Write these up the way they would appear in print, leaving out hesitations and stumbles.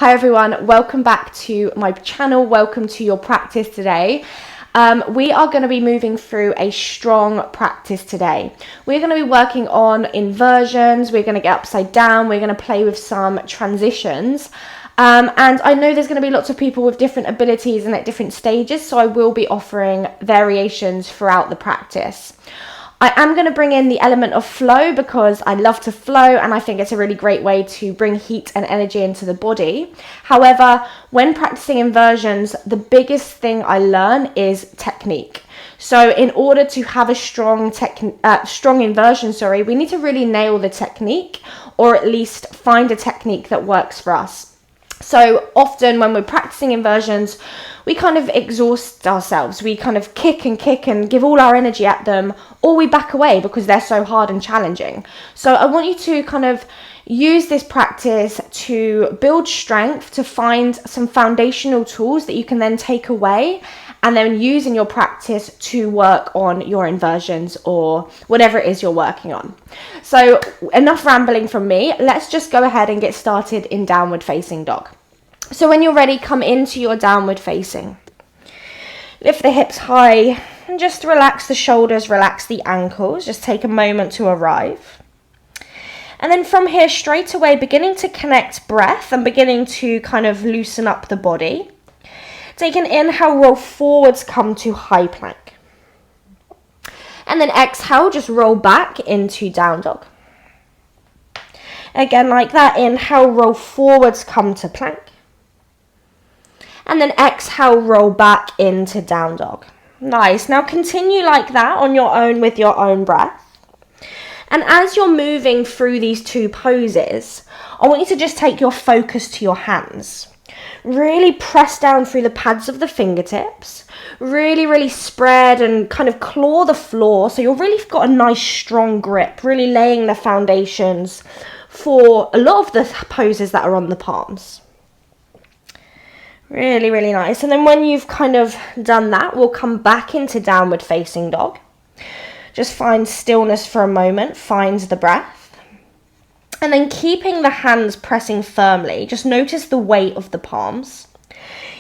Hi everyone, welcome back to my channel. Welcome to your practice today. We are going to be moving through a strong practice today. We're going to be working on inversions. We're going to get upside down. We're going to play with some transitions. And I know there's going to be lots of people with different abilities and at different stages, so I will be offering variations throughout the practice. I am going to bring in the element of flow because I love to flow and I think it's a really great way to bring heat and energy into the body. However, when practicing inversions, the biggest thing I learn is technique. So in order to have a strong inversion, we need to really nail the technique, or at least find a technique that works for us. So often when we're practicing inversions, we kind of exhaust ourselves. We kind of kick and give all our energy at them, or we back away because they're so hard and challenging. So I want you to kind of use this practice to build strength, to find some foundational tools that you can then take away and then use in your practice to work on your inversions or whatever it is you're working on. So enough rambling from me. Let's just go ahead and get started in downward facing dog. So when you're ready, come into your downward facing. Lift the hips high and just relax the shoulders, relax the ankles. Just take a moment to arrive. And then from here, straight away, beginning to connect breath and beginning to kind of loosen up the body. Take an inhale, roll forwards, come to high plank. And then exhale, just roll back into down dog. Again, like that, inhale, roll forwards, come to plank. And then exhale, roll back into down dog. Nice. Now continue like that on your own with your own breath. And as you're moving through these two poses, I want you to just take your focus to your hands. Really press down through the pads of the fingertips. Really spread and kind of claw the floor. So you've really got a nice strong grip, really laying the foundations for a lot of the poses that are on the palms. Really nice. And then when you've kind of done that, we'll come back into downward facing dog. Just find stillness for a moment, find the breath. And then keeping the hands pressing firmly, just notice the weight of the palms.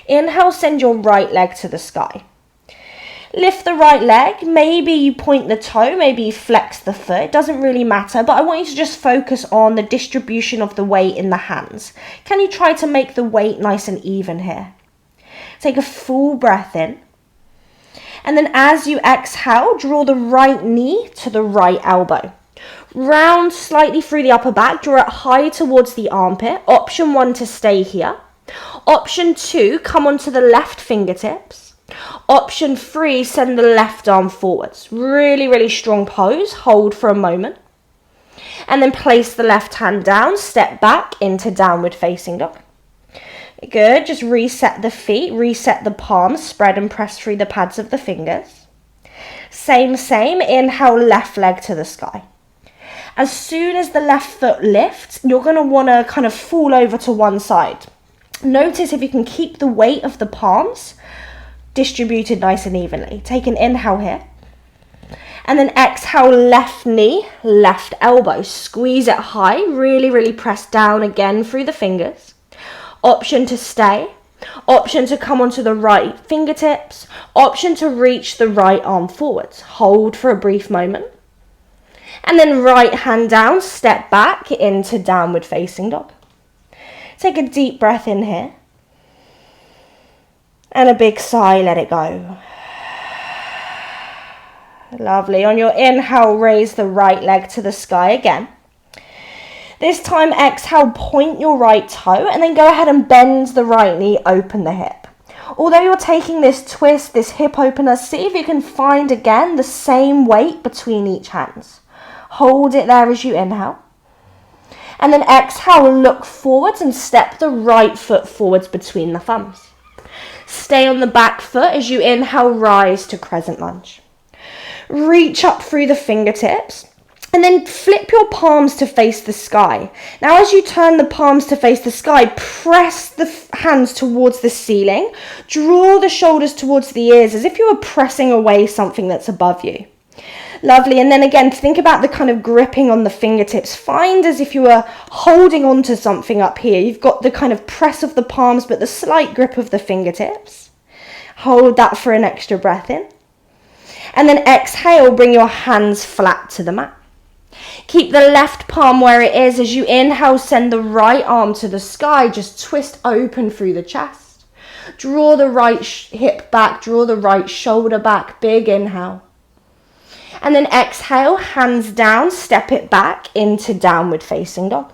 Inhale, send your right leg to the sky. Lift the right leg, maybe you point the toe, maybe you flex the foot, it doesn't really matter, but I want you to just focus on the distribution of the weight in the hands. Can you try to make the weight nice and even here? Take a full breath in. And then as you exhale, draw the right knee to the right elbow. Round slightly through the upper back, draw it high towards the armpit. Option 1 to stay here. Option 2, come onto the left fingertips. Option 3, send the left arm forwards. Really strong pose. Hold for a moment. And then place the left hand down, step back into downward facing dog. Good, just reset the feet, reset the palms, spread and press through the pads of the fingers. Same, inhale, left leg to the sky. As soon as the left foot lifts, you're going to want to kind of fall over to one side. Notice if you can keep the weight of the palms distributed nice and evenly. Take an inhale here. And then exhale, left knee, left elbow. Squeeze it high, really press down again through the fingers. Option to stay. Option to come onto the right fingertips. Option to reach the right arm forwards. Hold for a brief moment. And then right hand down, step back into downward facing dog. Take a deep breath in here. And a big sigh, let it go. Lovely. On your inhale, raise the right leg to the sky again. This time, exhale, point your right toe, and then go ahead and bend the right knee, open the hip. Although you're taking this twist, this hip opener, see if you can find again the same weight between each hands. Hold it there as you inhale. And then exhale, look forwards and step the right foot forwards between the thumbs. Stay on the back foot as you inhale, rise to crescent lunge. Reach up through the fingertips and then flip your palms to face the sky. Now as you turn the palms to face the sky, press the hands towards the ceiling. Draw the shoulders towards the ears as if you were pressing away something that's above you. Lovely. And then again, think about the kind of gripping on the fingertips. Find as if you were holding on to something up here. You've got the kind of press of the palms, but the slight grip of the fingertips. Hold that for an extra breath in. And then exhale, bring your hands flat to the mat. Keep the left palm where it is. As you inhale, send the right arm to the sky. Just twist open through the chest. Draw the right hip back, draw the right shoulder back. Big inhale. And then exhale, hands down, step it back into downward facing dog.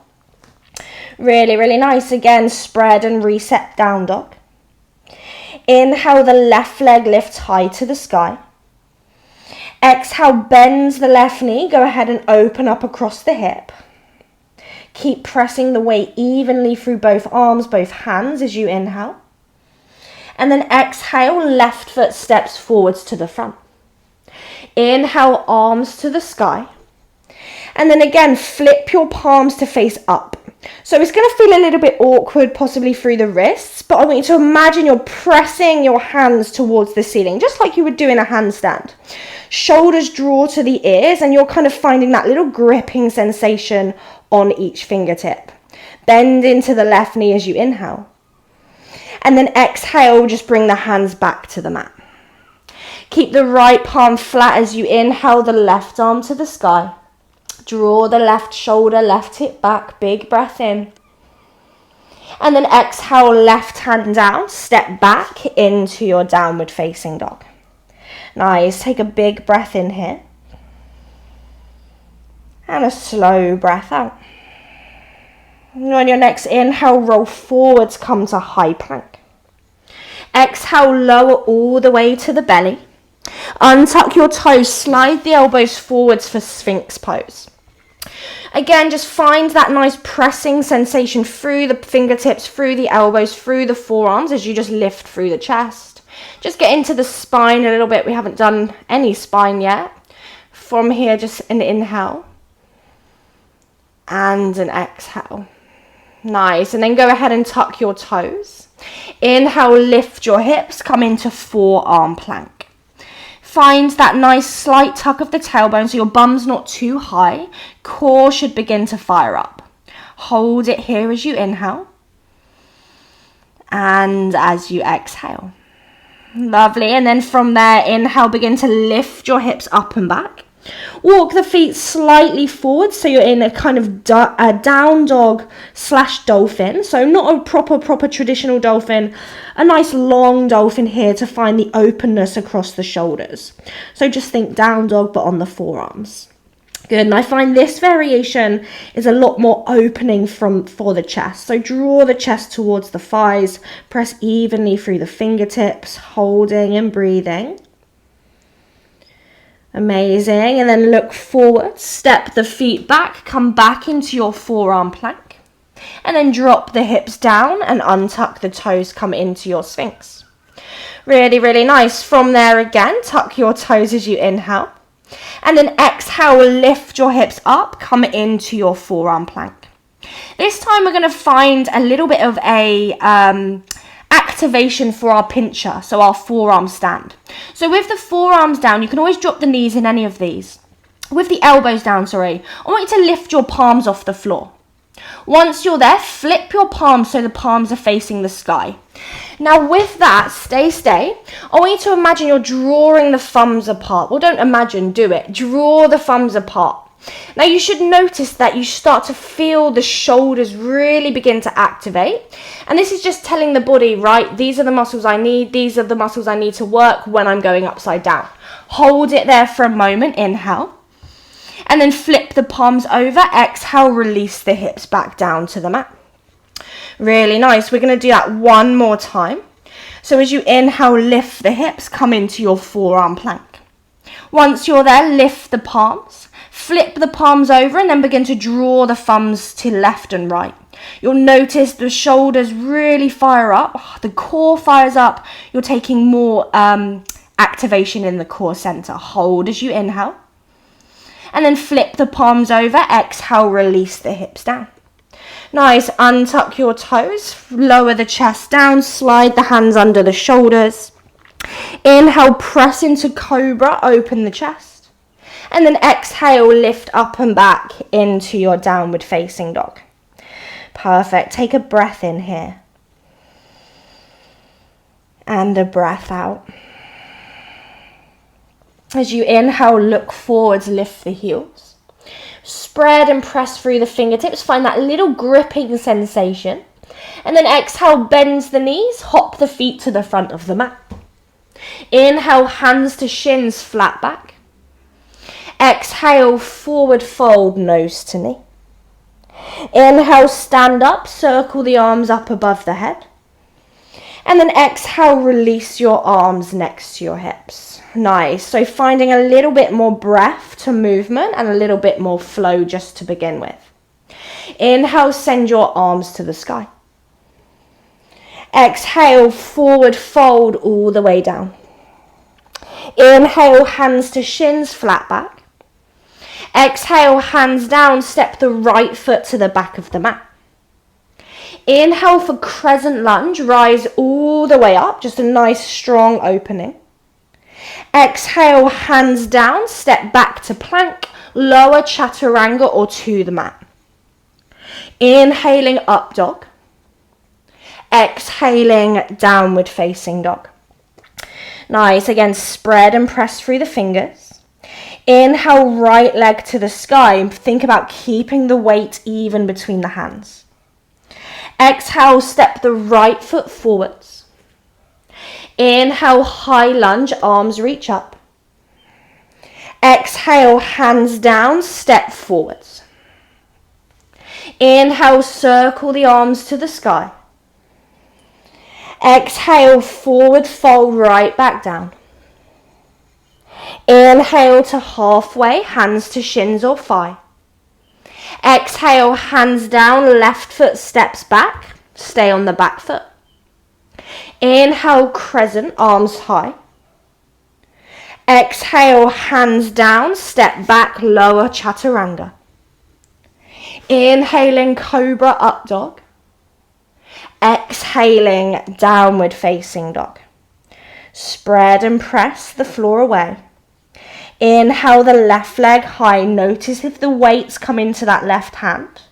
Really, really nice. Again, spread and reset down dog. Inhale, the left leg lifts high to the sky. Exhale, bends the left knee. Go ahead and open up across the hip. Keep pressing the weight evenly through both arms, both hands as you inhale. And then exhale, left foot steps forwards to the front. Inhale, arms to the sky. And then again, flip your palms to face up. So it's going to feel a little bit awkward, possibly through the wrists, but I want you to imagine you're pressing your hands towards the ceiling, just like you would do in a handstand. Shoulders draw to the ears, and you're kind of finding that little gripping sensation on each fingertip. Bend into the left knee as you inhale. And then exhale, just bring the hands back to the mat. Keep the right palm flat as you inhale, the left arm to the sky. Draw the left shoulder, left hip back, big breath in. And then exhale, left hand down, step back into your downward facing dog. Nice, take a big breath in here. And a slow breath out. And on your next inhale, roll forwards, come to high plank. Exhale, lower all the way to the belly. Untuck your toes, slide the elbows forwards for Sphinx pose. Again, just find that nice pressing sensation through the fingertips, through the elbows, through the forearms as you just lift through the chest. Just get into the spine a little bit. We haven't done any spine yet. From here, just an inhale and an exhale. Nice. And then go ahead and tuck your toes. Inhale, lift your hips, come into forearm plank. Find that nice slight tuck of the tailbone so your bum's not too high. Core should begin to fire up. Hold it here as you inhale and as you exhale. Lovely. And then from there, inhale, begin to lift your hips up and back. Walk the feet slightly forward so you're in a kind of a down dog / dolphin. So not a proper traditional dolphin, a nice long dolphin here to find the openness across the shoulders. So just think down dog but on the forearms. Good, and I find this variation is a lot more opening for the chest. So draw the chest towards the thighs, press evenly through the fingertips, holding and breathing. Amazing. And then look forward, step the feet back, come back into your forearm plank. And then drop the hips down and untuck the toes, come into your Sphinx. Really, really nice. From there again, tuck your toes as you inhale. And then exhale, lift your hips up, come into your forearm plank. This time we're going to find a little bit of a activation for our pincher, so our forearm stand. So with the forearms down, you can always drop the knees in any of these. With the elbows down, I want you to lift your palms off the floor. Once you're there, flip your palms so the palms are facing the sky. Now with that, stay. I want you to imagine you're drawing the thumbs apart. Well, don't imagine, do it. Draw the thumbs apart. Now you should notice that you start to feel the shoulders really begin to activate. And this is just telling the body, right, these are the muscles I need. These are the muscles I need to work when I'm going upside down. Hold it there for a moment. Inhale. And then flip the palms over. Exhale, release the hips back down to the mat. Really nice. We're going to do that one more time. So as you inhale, lift the hips, come into your forearm plank. Once you're there, lift the palms, flip the palms over, and then begin to draw the thumbs to left and right. You'll notice the shoulders really fire up. The core fires up. You're taking more activation in the core center. Hold as you inhale. And then flip the palms over. Exhale, release the hips down. Nice. Untuck your toes. Lower the chest down. Slide the hands under the shoulders. Inhale, press into cobra. Open the chest. And then exhale, lift up and back into your downward facing dog. Perfect. Take a breath in here. And a breath out. As you inhale, look forwards, lift the heels. Spread and press through the fingertips. Find that little gripping sensation. And then exhale, bend the knees, hop the feet to the front of the mat. Inhale, hands to shins, flat back. Exhale, forward fold, nose to knee. Inhale, stand up, circle the arms up above the head. And then exhale, release your arms next to your hips. Nice. So finding a little bit more breath to movement and a little bit more flow just to begin with. Inhale, send your arms to the sky. Exhale, forward fold all the way down. Inhale, hands to shins, flat back. Exhale, hands down, step the right foot to the back of the mat. Inhale for crescent lunge, rise all the way up, just a nice strong opening. Exhale, hands down, step back to plank, lower chaturanga or to the mat. Inhaling up dog. Exhaling downward facing dog. Nice, again spread and press through the fingers. Inhale, right leg to the sky. Think about keeping the weight even between the hands. Exhale, step the right foot forwards. Inhale, high lunge, arms reach up. Exhale, hands down, step forwards. Inhale, circle the arms to the sky. Exhale, forward fold, right back down. Inhale to halfway, hands to shins or thigh. Exhale, hands down, left foot steps back, stay on the back foot. Inhale, crescent, arms high. Exhale, hands down, step back, lower chaturanga. Inhaling, cobra, up dog. Exhaling, downward facing dog. Spread and press the floor away. Inhale the left leg high. Notice if the weights come into that left hand.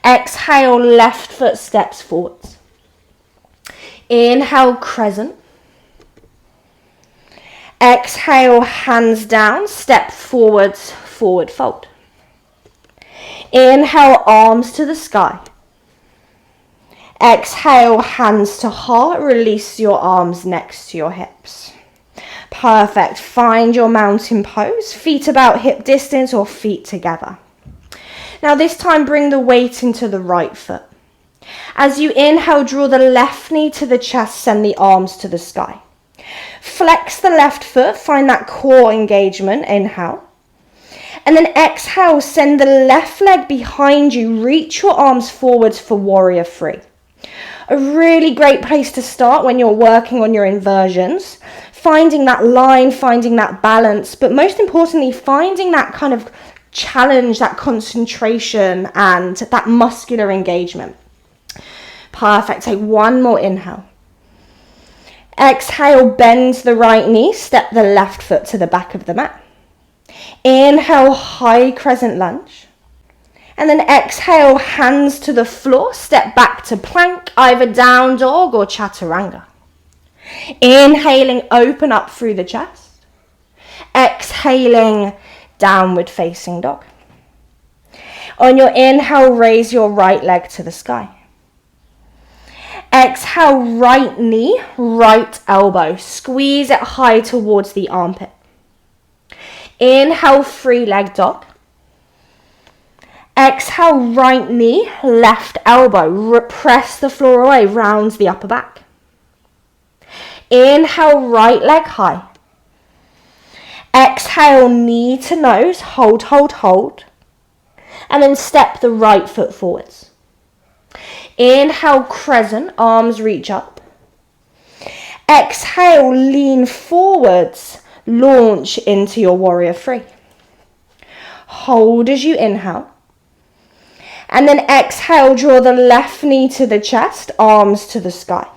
Exhale, left foot steps forwards. Inhale, crescent. Exhale, hands down, step forwards, forward fold. Inhale, arms to the sky. Exhale, hands to heart, release your arms next to your hips. Perfect. Find your mountain pose, feet about hip distance or feet together. Now this time bring the weight into the right foot. As you inhale, draw the left knee to the chest, send the arms to the sky. Flex the left foot, find that core engagement, inhale. And then exhale, send the left leg behind you, reach your arms forwards for warrior three. A really great place to start when you're working on your inversions, finding that line, finding that balance, but most importantly, finding that kind of challenge, that concentration and that muscular engagement. Perfect. Take one more inhale. Exhale, bend the right knee, step the left foot to the back of the mat. Inhale, high crescent lunge. And then exhale, hands to the floor, step back to plank, either down dog or chaturanga. Inhaling, open up through the chest. Exhaling, downward facing dog. On your inhale, raise your right leg to the sky. Exhale, right knee, right elbow. Squeeze it high towards the armpit. Inhale, free leg dog. Exhale, right knee, left elbow. Press the floor away, rounds the upper back. Inhale, right leg high. Exhale, knee to nose, hold, hold, hold. And then step the right foot forwards. Inhale, crescent, arms reach up. Exhale, lean forwards, launch into your warrior three. Hold as you inhale. And then exhale, draw the left knee to the chest, arms to the sky.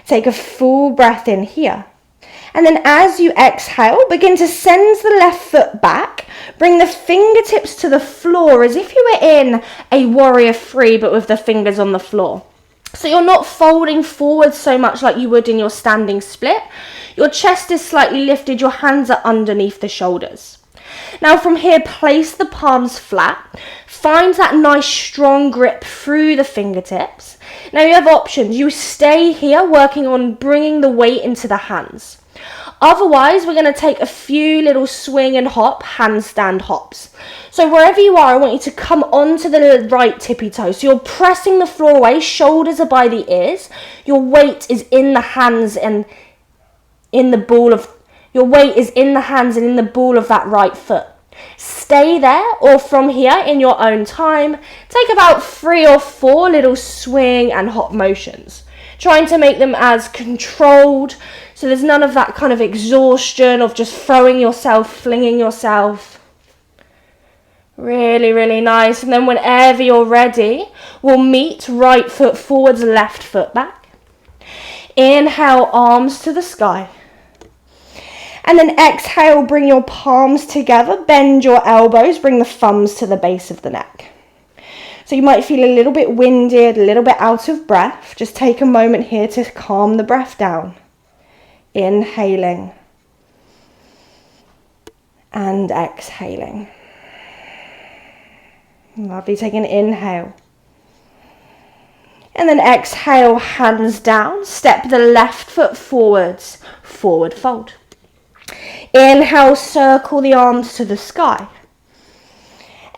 Take a full breath in here. And then as you exhale, begin to send the left foot back. Bring the fingertips to the floor as if you were in a warrior three, but with the fingers on the floor. So you're not folding forward so much like you would in your standing split. Your chest is slightly lifted, your hands are underneath the shoulders. Now from here, place the palms flat. Find that nice strong grip through the fingertips. Now you have options. You stay here working on bringing the weight into the hands. Otherwise, we're going to take a few little swing and hop, handstand hops. So wherever you are, I want you to come onto the right tippy toe. So you're pressing the floor away, shoulders are by the ears. Your weight is in the hands and in the ball of, your weight is in the hands and in the ball of that right foot. Stay there, or from here in your own time, take about 3 or 4 little swing and hop motions. Trying to make them as controlled, so there's none of that kind of exhaustion of just throwing yourself, flinging yourself. Really, really nice. And then whenever you're ready, we'll meet right foot forwards, left foot back. Inhale, arms to the sky. And then exhale, bring your palms together, bend your elbows, bring the thumbs to the base of the neck. So you might feel a little bit winded, a little bit out of breath. Just take a moment here to calm the breath down. Inhaling and exhaling. Lovely, take an inhale. And then exhale, hands down, step the left foot forwards, forward fold. Inhale, circle the arms to the sky.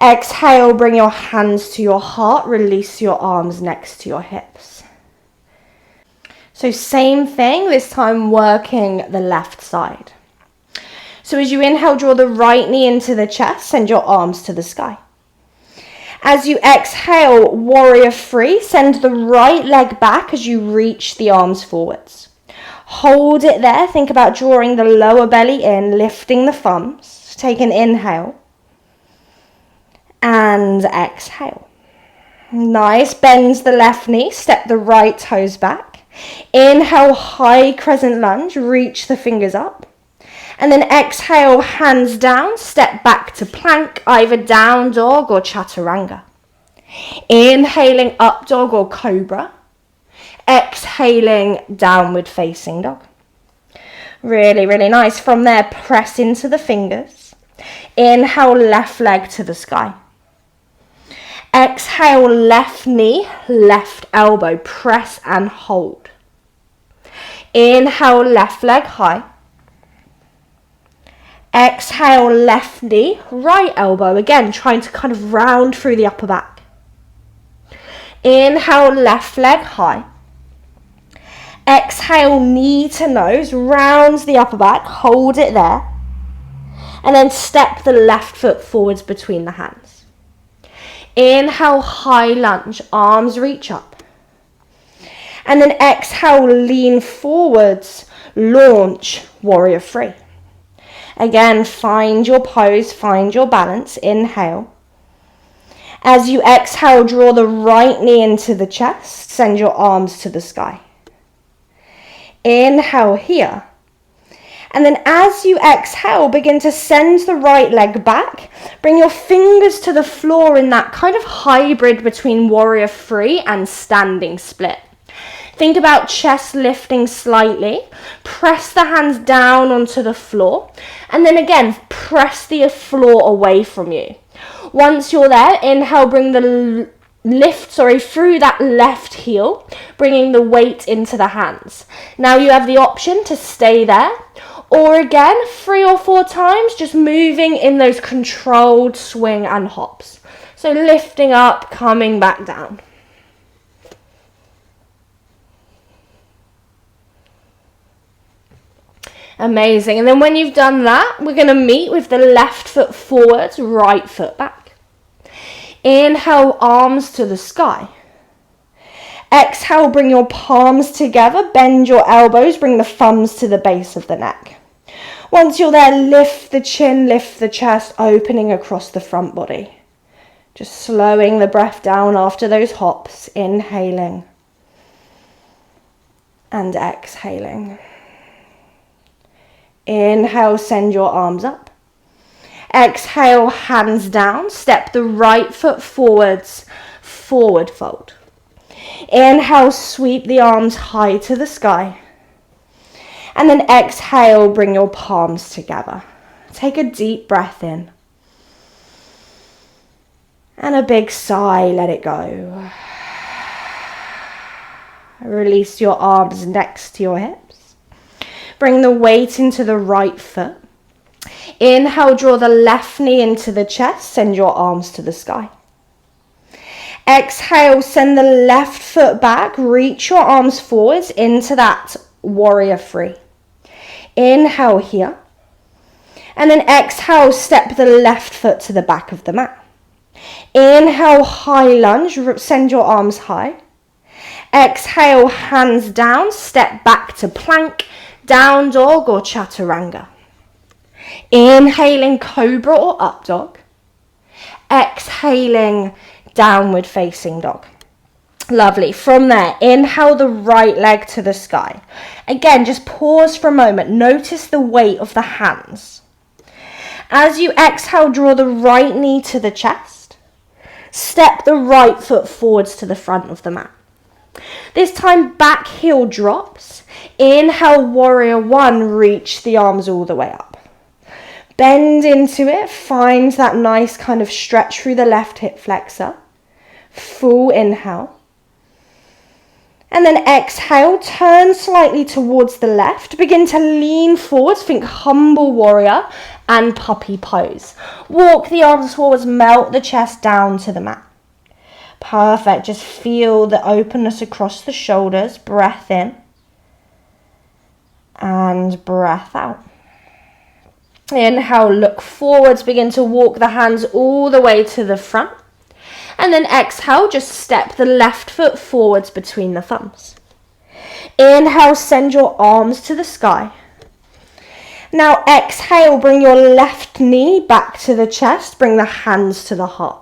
Exhale, bring your hands to your heart, release your arms next to your hips. So same thing, this time working the left side. So as you inhale, draw the right knee into the chest, send your arms to the sky. As you exhale, warrior three, send the right leg back as you reach the arms forwards. Hold it there, think about drawing the lower belly in, lifting the thumbs. Take an inhale. And exhale. Nice, bend the left knee, step the right toes back. Inhale, high crescent lunge, reach the fingers up. And then exhale, hands down, step back to plank, either down dog or chaturanga. Inhaling up dog or cobra. Exhaling, downward facing dog. Really, really nice. From there, press into the fingers. Inhale, left leg to the sky. Exhale, left knee, left elbow, press and hold. Inhale, left leg high. Exhale, left knee, right elbow. Again, trying to kind of round through the upper back. Inhale, left leg high. Exhale, knee to nose, rounds the upper back, hold it there. And then step the left foot forwards between the hands. Inhale, high lunge, arms reach up. And then exhale, lean forwards, launch, warrior three. Again, find your pose, find your balance, inhale. As you exhale, draw the right knee into the chest, send your arms to the sky. Inhale here. And then as you exhale, begin to send the right leg back. Bring your fingers to the floor in that kind of hybrid between warrior three and standing split. Think about chest lifting slightly. Press the hands down onto the floor. And then again, press the floor away from you. Once you're there, inhale, bring the through that left heel, bringing the weight into the hands. Now you have the option to stay there, or again, 3 or 4 times, just moving in those controlled swing and hops. So lifting up, coming back down. Amazing. And then when you've done that, we're going to meet with the left foot forwards, right foot back. Inhale, arms to the sky. Exhale, bring your palms together, bend your elbows, bring the thumbs to the base of the neck. Once you're there, lift the chin, lift the chest, opening across the front body. Just slowing the breath down after those hops, inhaling and exhaling. Inhale, send your arms up. Exhale, hands down. Step the right foot forwards, forward fold. Inhale, sweep the arms high to the sky. And then exhale, bring your palms together. Take a deep breath in. And a big sigh, let it go. Release your arms next to your hips. Bring the weight into the right foot. Inhale, draw the left knee into the chest. Send your arms to the sky. Exhale, send the left foot back. Reach your arms forwards into that warrior three. Inhale here. And then exhale, step the left foot to the back of the mat. Inhale, high lunge. Send your arms high. Exhale, hands down. Step back to plank, down dog or chaturanga. Inhaling cobra or up dog. Exhaling downward facing dog. Lovely. From there, inhale the right leg to the sky. Again, just pause for a moment. Notice the weight of the hands. As you exhale, draw the right knee to the chest. Step the right foot forwards to the front of the mat. This time, back heel drops. Inhale, warrior one, reach the arms all the way up. Bend into it, find that nice kind of stretch through the left hip flexor. Full inhale. And then exhale, turn slightly towards the left. Begin to lean forwards, think humble warrior and puppy pose. Walk the arms forwards, melt the chest down to the mat. Perfect, just feel the openness across the shoulders. Breath in and breath out. Inhale, look forwards, begin to walk the hands all the way to the front. And then exhale, just step the left foot forwards between the thumbs. Inhale, send your arms to the sky. Now exhale, bring your left knee back to the chest, bring the hands to the heart.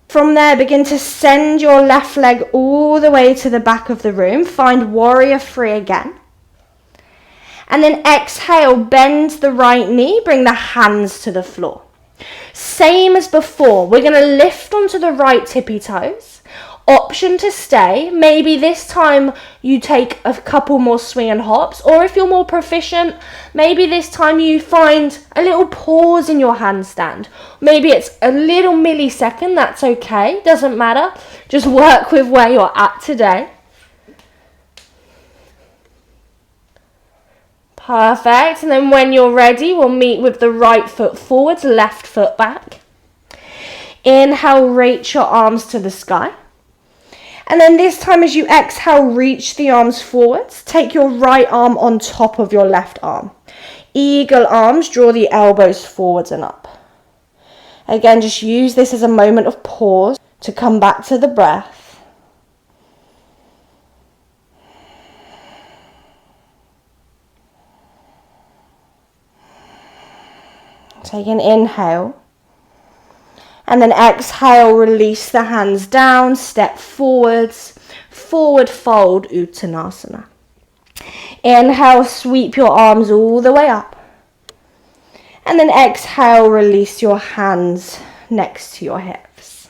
From there, begin to send your left leg all the way to the back of the room. Find warrior three again. And then exhale, bend the right knee, bring the hands to the floor. Same as before, we're going to lift onto the right tippy toes. Option to stay. Maybe this time you take a couple more swing and hops, or if you're more proficient, maybe this time you find a little pause in your handstand. Maybe it's a little millisecond, that's okay, doesn't matter. Just work with where you're at today. Perfect, and then when you're ready, we'll meet with the right foot forwards, left foot back. Inhale, reach your arms to the sky. And then this time as you exhale, reach the arms forwards. Take your right arm on top of your left arm. Eagle arms, draw the elbows forwards and up. Again, just use this as a moment of pause to come back to the breath. Take an inhale. And then exhale, release the hands down, step forwards, forward fold, Uttanasana. Inhale, sweep your arms all the way up. And then exhale, release your hands next to your hips.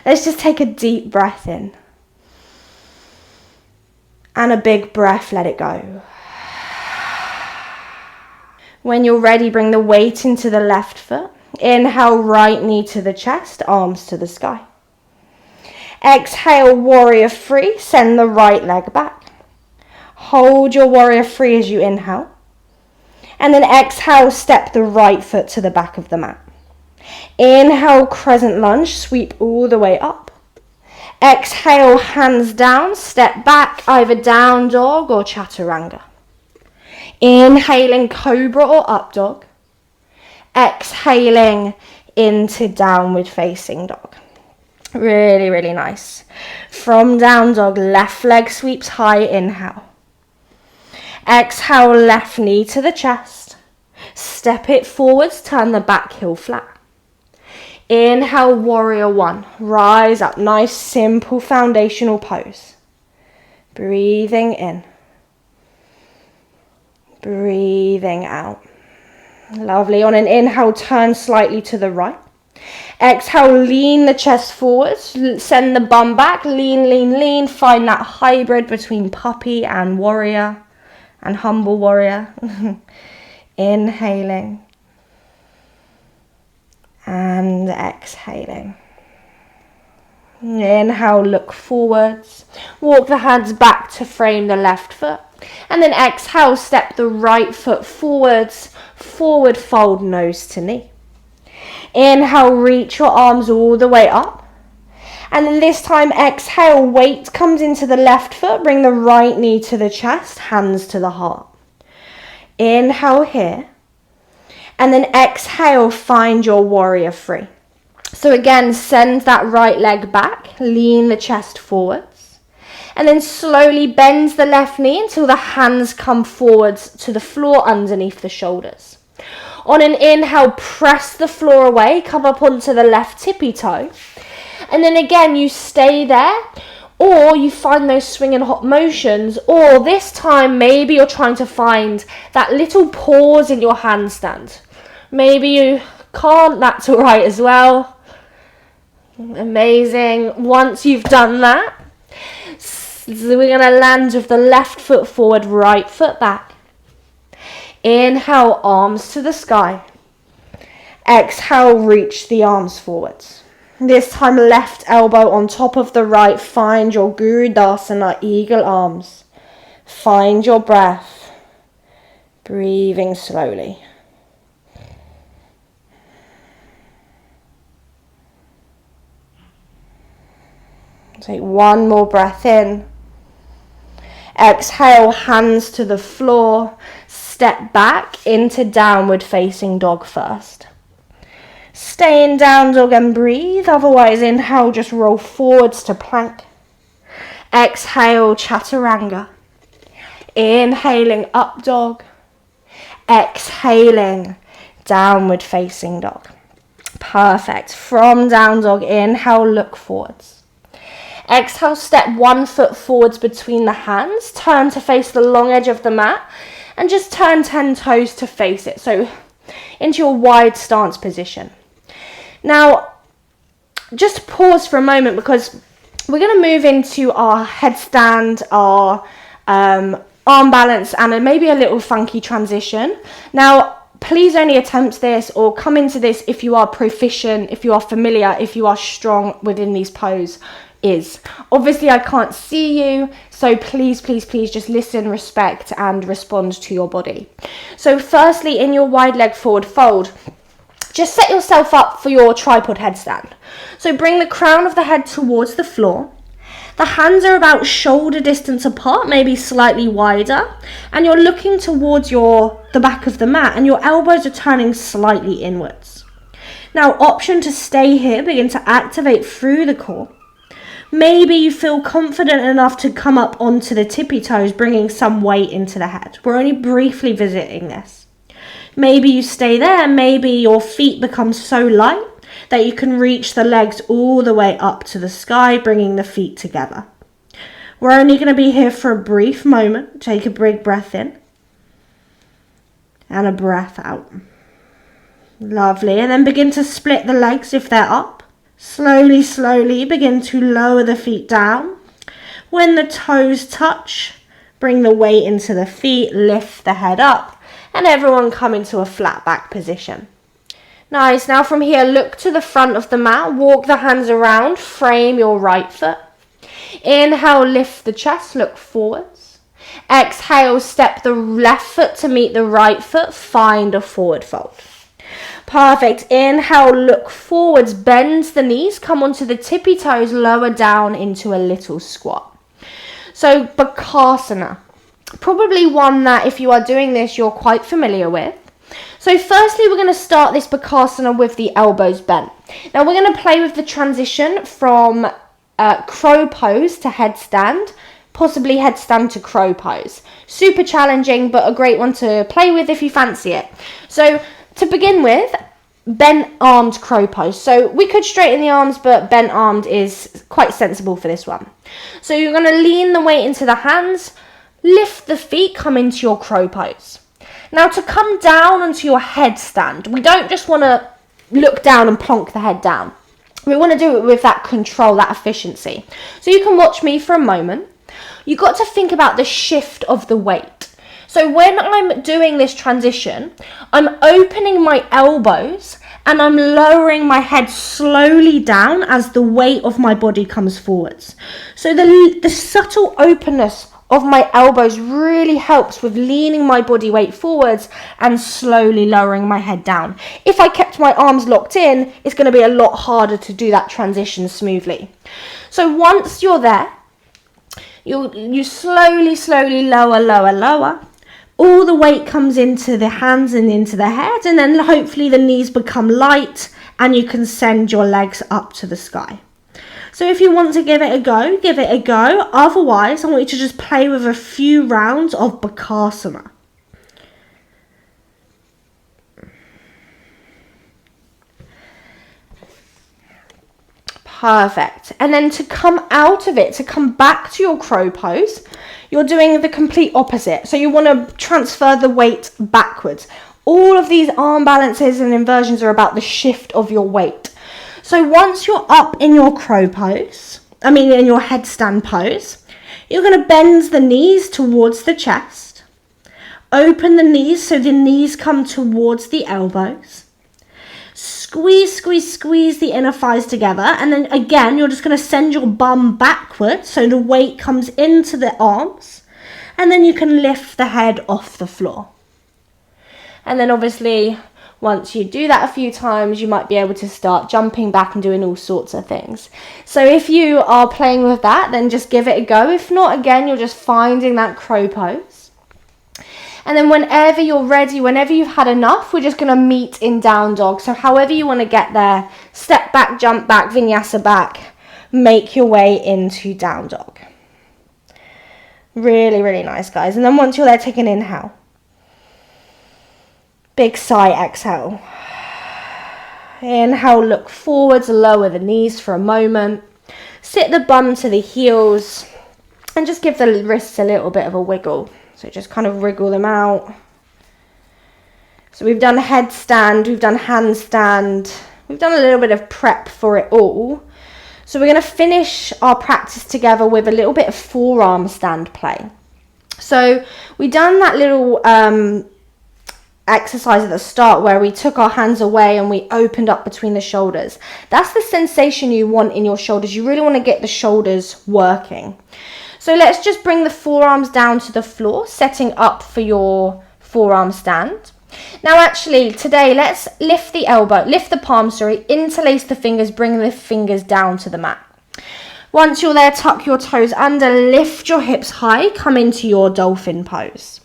Let's just take a deep breath in. And a big breath, let it go. When you're ready, bring the weight into the left foot. Inhale, right knee to the chest, arms to the sky. Exhale, warrior three, send the right leg back. Hold your warrior three as you inhale. And then exhale, step the right foot to the back of the mat. Inhale, crescent lunge, sweep all the way up. Exhale, hands down, step back, either down dog or chaturanga. Inhaling cobra or up dog. Exhaling into downward facing dog. Really, really nice. From down dog, left leg sweeps high, inhale. Exhale, left knee to the chest. Step it forwards, turn the back heel flat. Inhale, warrior one. Rise up, nice simple foundational pose. Breathing in. Breathing out. Lovely. On an inhale, turn slightly to the right. Exhale, lean the chest forwards, send the bum back, lean, lean, lean. Find that hybrid between puppy and warrior and humble warrior. Inhaling and exhaling. Inhale, look forwards. Walk the hands back to frame the left foot. And then exhale, step the right foot forwards. Forward fold, nose to knee. Inhale, reach your arms all the way up. And then this time, exhale, weight comes into the left foot. Bring the right knee to the chest, hands to the heart. Inhale here. And then exhale, find your warrior three. So again, send that right leg back, lean the chest forwards, and then slowly bend the left knee until the hands come forwards to the floor underneath the shoulders. On an inhale, press the floor away, come up onto the left tippy toe, and then again, you stay there, or you find those swinging hop motions, or this time, maybe you're trying to find that little pause in your handstand. Maybe you can't, that's all right as well. Amazing. Once you've done that, we're going to land with the left foot forward, right foot back. Inhale, arms to the sky. Exhale, reach the arms forwards. This time, left elbow on top of the right. Find your Gurudasana, eagle arms. Find your breath. Breathing slowly. Take one more breath in. Exhale, hands to the floor. Step back into downward facing dog first. Stay in down dog and breathe. Otherwise, inhale, just roll forwards to plank. Exhale, chaturanga. Inhaling, up dog. Exhaling, downward facing dog. Perfect. From down dog, inhale, look forwards. Exhale, step one foot forwards between the hands. Turn to face the long edge of the mat. And just turn 10 toes to face it. So into your wide stance position. Now, just pause for a moment because we're going to move into our headstand, our arm balance, and maybe a little funky transition. Now, please only attempt this or come into this if you are proficient, if you are familiar, if you are strong within these poses. Obviously I can't see you, so please just listen, respect and respond to your body. So firstly, in your wide leg forward fold, just set yourself up for your tripod headstand. So bring the crown of the head towards the floor. The hands are about shoulder distance apart, maybe slightly wider, and you're looking towards the back of the mat and your elbows are turning slightly inwards. Now, option to stay here, begin to activate through the core. Maybe you feel confident enough to come up onto the tippy toes, bringing some weight into the head. We're only briefly visiting this. Maybe you stay there. Maybe your feet become so light that you can reach the legs all the way up to the sky, bringing the feet together. We're only going to be here for a brief moment. Take a big breath in and a breath out. Lovely. And then begin to split the legs if they're up. Slowly begin to lower the feet down. When the toes touch, bring the weight into the feet, lift the head up, and everyone come into a flat back position. Nice. Now from here, look to the front of the mat, walk the hands around, frame your right foot. Inhale, lift the chest, look forwards. Exhale, step the left foot to meet the right foot, find a forward fold. Perfect. Inhale, look forwards, bend the knees, come onto the tippy toes, lower down into a little squat. So Bakasana, probably one that if you are doing this, you're quite familiar with. So firstly, we're going to start this Bakasana with the elbows bent. Now we're going to play with the transition from crow pose to headstand, possibly headstand to crow pose. Super challenging, but a great one to play with if you fancy it. So to begin with, bent armed crow pose. So we could straighten the arms, but bent armed is quite sensible for this one. So you're going to lean the weight into the hands, lift the feet, come into your crow pose. Now to come down onto your headstand, we don't just want to look down and plonk the head down. We want to do it with that control, that efficiency. So you can watch me for a moment. You've got to think about the shift of the weight. So when I'm doing this transition, I'm opening my elbows and I'm lowering my head slowly down as the weight of my body comes forwards. So the subtle openness of my elbows really helps with leaning my body weight forwards and slowly lowering my head down. If I kept my arms locked in, it's going to be a lot harder to do that transition smoothly. So once you're there, you slowly lower. All the weight comes into the hands and into the head, and then hopefully the knees become light and you can send your legs up to the sky. So if you want to give it a go, give it a go. Otherwise, I want you to just play with a few rounds of Bakasana. Perfect. And then to come out of it, to come back to your crow pose, you're doing the complete opposite. So you want to transfer the weight backwards. All of these arm balances and inversions are about the shift of your weight. So once you're up in your crow pose, in your headstand pose, you're going to bend the knees towards the chest. Open the knees so the knees come towards the elbows. Squeeze the inner thighs together, and then again you're just going to send your bum backwards so the weight comes into the arms, and then you can lift the head off the floor. And then obviously once you do that a few times, you might be able to start jumping back and doing all sorts of things. So if you are playing with that, then just give it a go. If not, again, you're just finding that crow pose. And then whenever you're ready, whenever you've had enough, we're just going to meet in down dog. So however you want to get there, step back, jump back, vinyasa back, make your way into down dog. Really, really nice, guys. And then once you're there, take an inhale. Big sigh, exhale. Inhale, look forwards, lower the knees for a moment. Sit the bum to the heels and just give the wrists a little bit of a wiggle. So just kind of wriggle them out. So we've done headstand, we've done handstand, we've done a little bit of prep for it all. So we're going to finish our practice together with a little bit of forearm stand play. So we've done that little exercise at the start where we took our hands away and we opened up between the shoulders. That's the sensation you want in your shoulders. You really want to get the shoulders working. So let's just bring the forearms down to the floor, setting up for your forearm stand. Now actually today let's lift the palms, interlace the fingers, bring the fingers down to the mat. Once you're there, tuck your toes under, lift your hips high, come into your dolphin pose.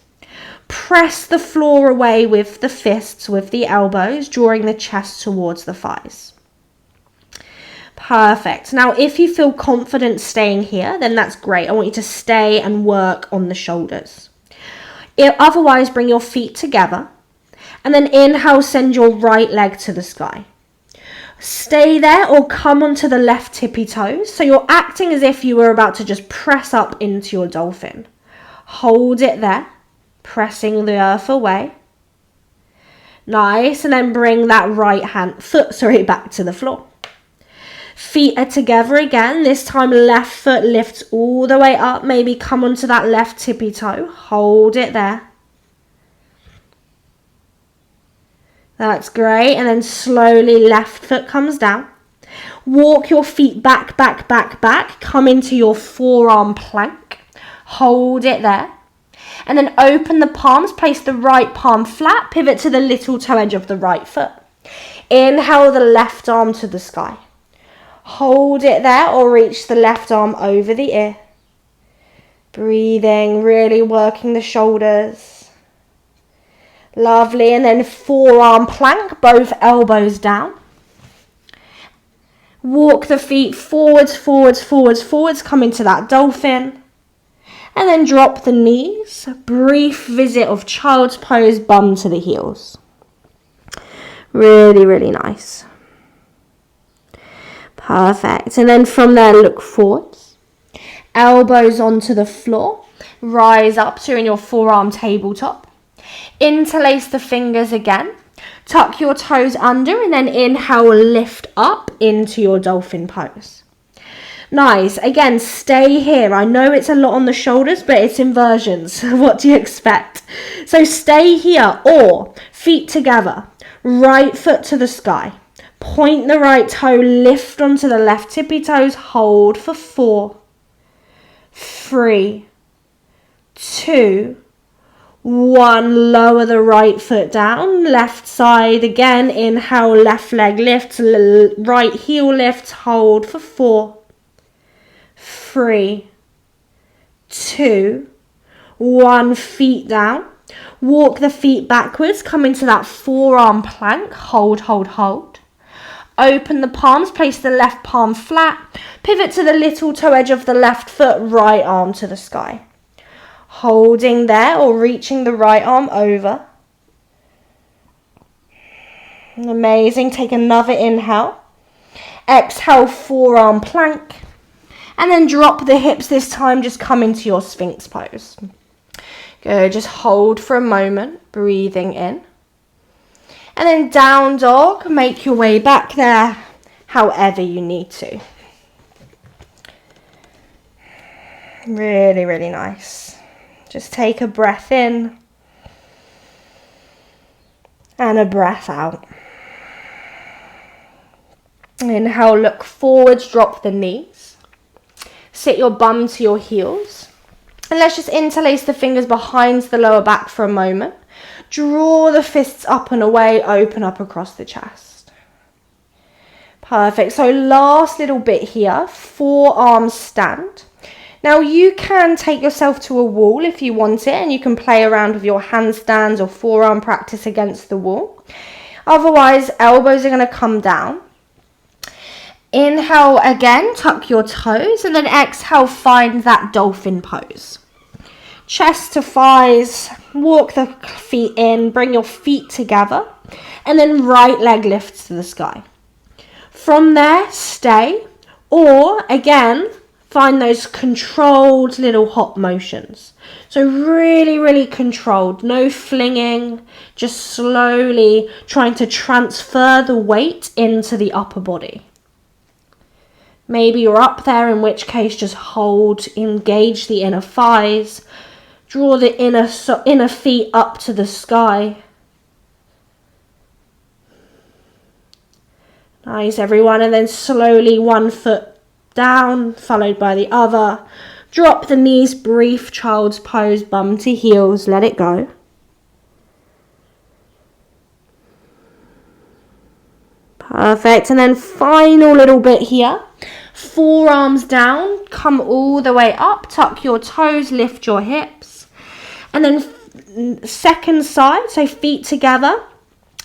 Press the floor away with the fists, with the elbows, drawing the chest towards the thighs. Perfect. Now, if you feel confident staying here, then that's great. I want you to stay and work on the shoulders. Otherwise, bring your feet together. And then inhale, send your right leg to the sky. Stay there or come onto the left tippy toes. So you're acting as if you were about to just press up into your dolphin. Hold it there, pressing the earth away. Nice. And then bring that foot back to the floor. Feet are together again. This time left foot lifts all the way up. Maybe come onto that left tippy toe. Hold it there. That's great. And then slowly left foot comes down. Walk your feet back. Come into your forearm plank. Hold it there. And then open the palms. Place the right palm flat. Pivot to the little toe edge of the right foot. Inhale the left arm to the sky. Hold it there or reach the left arm over the ear. Breathing, really working the shoulders. Lovely. And then forearm plank, both elbows down. Walk the feet forwards. Come into that dolphin. And then drop the knees. A brief visit of child's pose, bum to the heels. Really, really nice. Perfect. And then from there, look forwards. Elbows onto the floor. Rise up to in your forearm tabletop. Interlace the fingers again. Tuck your toes under and then inhale, lift up into your dolphin pose. Nice. Again, stay here. I know it's a lot on the shoulders, but it's inversions. What do you expect? So stay here, or feet together, right foot to the sky. Point the right toe, lift onto the left tippy toes, hold for 4, 3, 2, 1. Lower the right foot down, left side again. Inhale, left leg lifts, right heel lifts, hold for 4, 3, 2, 1. Feet down. Walk the feet backwards, come into that forearm plank, hold, hold, hold. Open the palms, place the left palm flat, pivot to the little toe edge of the left foot, right arm to the sky. Holding there or reaching the right arm over. Amazing. Take another inhale. Exhale, forearm plank. And then drop the hips this time, just come into your Sphinx pose. Good, just hold for a moment, breathing in. And then down dog, make your way back there, however you need to. Really, really nice. Just take a breath in and a breath out. Inhale, look forwards, drop the knees. Sit your bum to your heels. And let's just interlace the fingers behind the lower back for a moment. Draw the fists up and away, open up across the chest. Perfect. So last little bit here, forearm stand. Now you can take yourself to a wall if you want it, and you can play around with your handstands or forearm practice against the wall. Otherwise, elbows are going to come down. Inhale again, tuck your toes, and then exhale, find that dolphin pose. Chest to thighs, walk the feet in, bring your feet together, and then right leg lifts to the sky. From there, stay, or again, find those controlled little hop motions. So really, really controlled, no flinging, just slowly trying to transfer the weight into the upper body. Maybe you're up there, in which case just hold, engage the inner thighs, draw the inner feet up to the sky. Nice, everyone. And then slowly one foot down, followed by the other. Drop the knees, brief child's pose, bum to heels, let it go. Perfect. And then final little bit here. Forearms down, come all the way up, tuck your toes, lift your hips. And then second side, so feet together.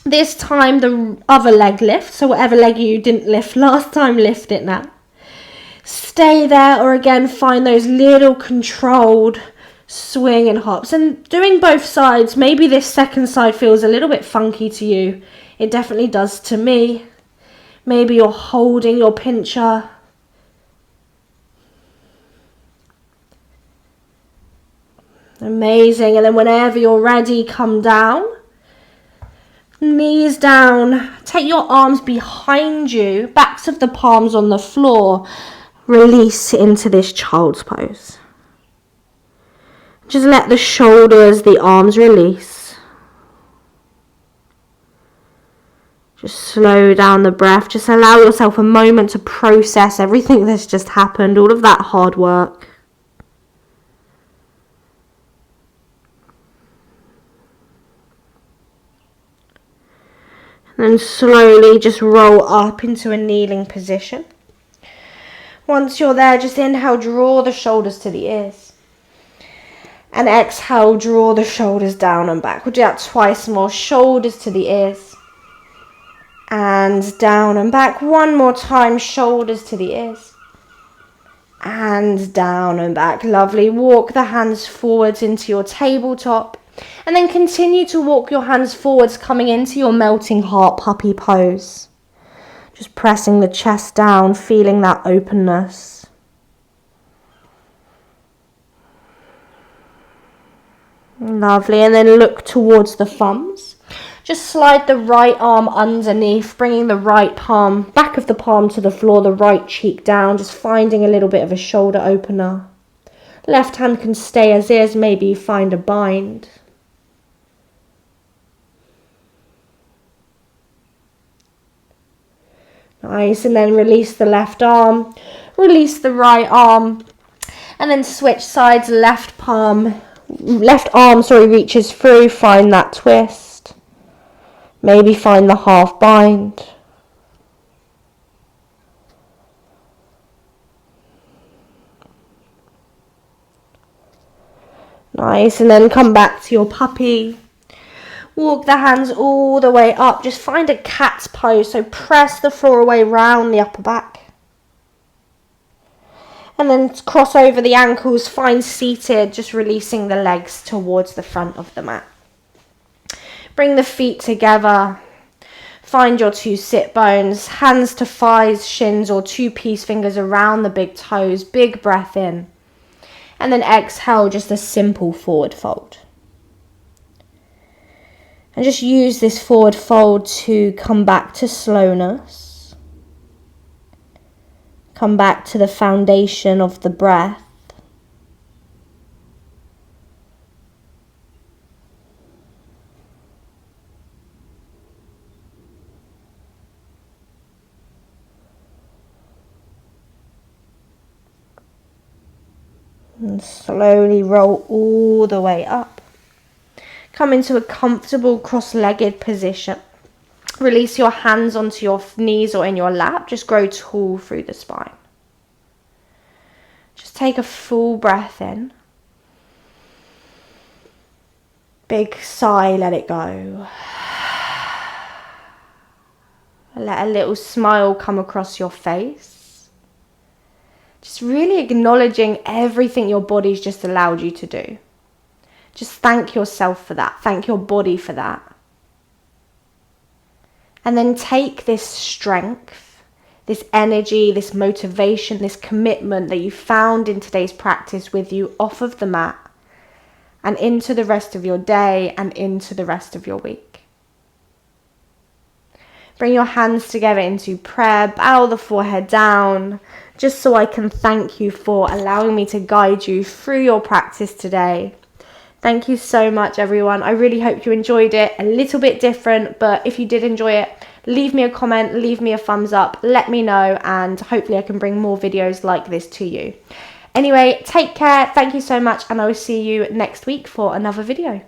This time the other leg lift, so whatever leg you didn't lift last time, lift it now. Stay there, or again, find those little controlled swing and hops. And doing both sides, maybe this second side feels a little bit funky to you. It definitely does to me. Maybe you're holding your pincher. Amazing. And then whenever you're ready, come down. Knees down. Take your arms behind you, backs of the palms on the floor. Release into this child's pose. Just let the shoulders, the arms release. Just slow down the breath. Just allow yourself a moment to process everything that's just happened, all of that hard work. And then slowly just roll up into a kneeling position. Once you're there, just inhale, draw the shoulders to the ears. And exhale, draw the shoulders down and back. We'll do that twice more. Shoulders to the ears. And down and back. One more time, shoulders to the ears. And down and back. Lovely. Walk the hands forwards into your tabletop. And then continue to walk your hands forwards, coming into your melting heart puppy pose. Just pressing the chest down, feeling that openness. Lovely. And then look towards the thumbs. Just slide the right arm underneath, bringing the right palm, back of the palm to the floor, the right cheek down, just finding a little bit of a shoulder opener. Left hand can stay as is, maybe you find a bind. Nice, and then release the left arm, release the right arm, and then switch sides, left arm, reaches through, find that twist. Maybe find the half bind. Nice, and then come back to your puppy. Walk the hands all the way up. Just find a cat's pose, so press the floor away round the upper back. And then cross over the ankles, find seated, just releasing the legs towards the front of the mat. Bring the feet together. Find your two sit bones, hands to thighs, shins, or two peace fingers around the big toes. Big breath in. And then exhale, just a simple forward fold. And just use this forward fold to come back to slowness. Come back to the foundation of the breath. And slowly roll all the way up. Come into a comfortable cross-legged position. Release your hands onto your knees or in your lap. Just grow tall through the spine. Just take a full breath in. Big sigh, let it go. Let a little smile come across your face. Just really acknowledging everything your body's just allowed you to do. Just thank yourself for that. Thank your body for that. And then take this strength, this energy, this motivation, this commitment that you found in today's practice with you off of the mat and into the rest of your day and into the rest of your week. Bring your hands together into prayer, bow the forehead down, just so I can thank you for allowing me to guide you through your practice today. Thank you so much, everyone. I really hope you enjoyed it. A little bit different, but if you did enjoy it, leave me a comment, leave me a thumbs up, let me know, and hopefully I can bring more videos like this to you. Anyway, take care. Thank you so much, and I will see you next week for another video.